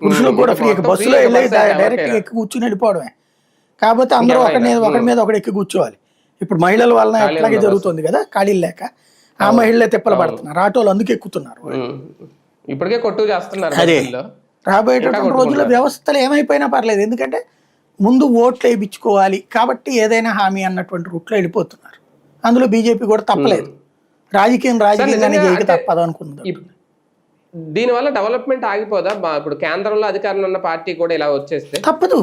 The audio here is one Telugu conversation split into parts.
పురుషులకు కూడా ఫ్రీ, బస్సులో వెళ్ళి డైరెక్ట్గా ఎక్కి కూర్చుని వెళ్ళిపోవడమే. కాకపోతే అందరూ ఒకరి మీద ఒకటి ఎక్కి కూర్చోవాలి. ఇప్పుడు మహిళల వలన ఎట్లాగే జరుగుతుంది కదా, ఖాళీలు లేక ఆ మహిళలే తిప్పలు పడుతున్నారు, ఆటోలు అందుకు ఎక్కుతున్నారు. ఇప్పటికే కొట్టు చేస్తున్నారు. అదే రాబోయేటటువంటి రోజుల్లో వ్యవస్థలు ఏమైపోయినా పర్లేదు, ఎందుకంటే ముందు ఓట్లు వేయించుకోవాలి కాబట్టి ఏదైనా హామీ అన్నటువంటి రూట్లో వెళ్ళిపోతున్నారు. అందులో బీజేపీ కూడా తప్పలేదు, రాజకీయంగానే చేయక తప్పదు అనుకుంది. దీనివల్ల డెవలప్మెంట్ ఆగిపోదా? ఇప్పుడు కేంద్రంలో అధికారంలో ఉన్న పార్టీ కూడా ఇలా వచ్చేస్తే తప్పదు.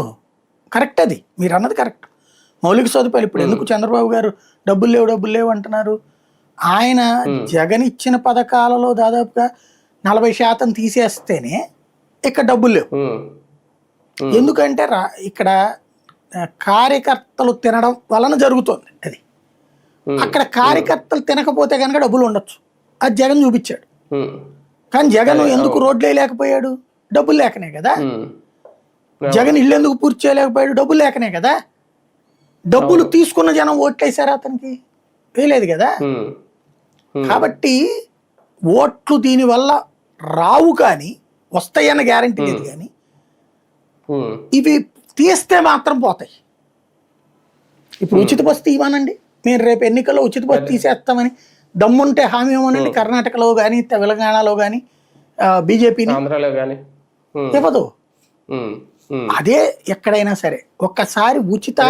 కరెక్ట్, అది మీరు అన్నది కరెక్ట్. మౌలిక సదుపాయాలు ఇప్పుడు ఎందుకు చంద్రబాబు గారు డబ్బులు లేవు అంటున్నారు? ఆయన జగన్ ఇచ్చిన పథకాలలో దాదాపుగా 40% తీసేస్తేనే ఇక్కడ డబ్బులు లేవు. ఎందుకంటే ఇక్కడ కార్యకర్తలు తినడం వలన జరుగుతుంది అది. అక్కడ కార్యకర్తలు తినకపోతే కనుక డబ్బులు ఉండొచ్చు, అది జగన్ చూపించాడు. కానీ జగన్ ఎందుకు రోడ్లే లేకపోయాడు? డబ్బులు లేకనే కదా. జగన్ ఇల్లు ఎందుకు పూర్తి చేయలేకపోయాడు? డబ్బులు లేకనే కదా. డబ్బులు తీసుకున్న జనం ఓట్లేసారా అతనికి? వేయలేదు కదా. కాబట్టి ఓట్లు దీనివల్ల రావు, కానీ వస్తాయన్న గ్యారంటీ లేదు. కానీ ఇవి తీస్తే మాత్రం పోతాయి. ఇప్పుడు ఉచిత బస్తీ ఇవ్వనండి, మీరు రేపు ఎన్నికల్లో ఉచిత బస్తీ తీసేస్తామని దమ్ముంటే హామీ ఇవ్వనండి. కర్ణాటకలో కానీ తెలంగాణలో కానీ బీజేపీని ఇవ్వదు. అదే ఎక్కడైనా సరే ఒక్కసారి ఉచిత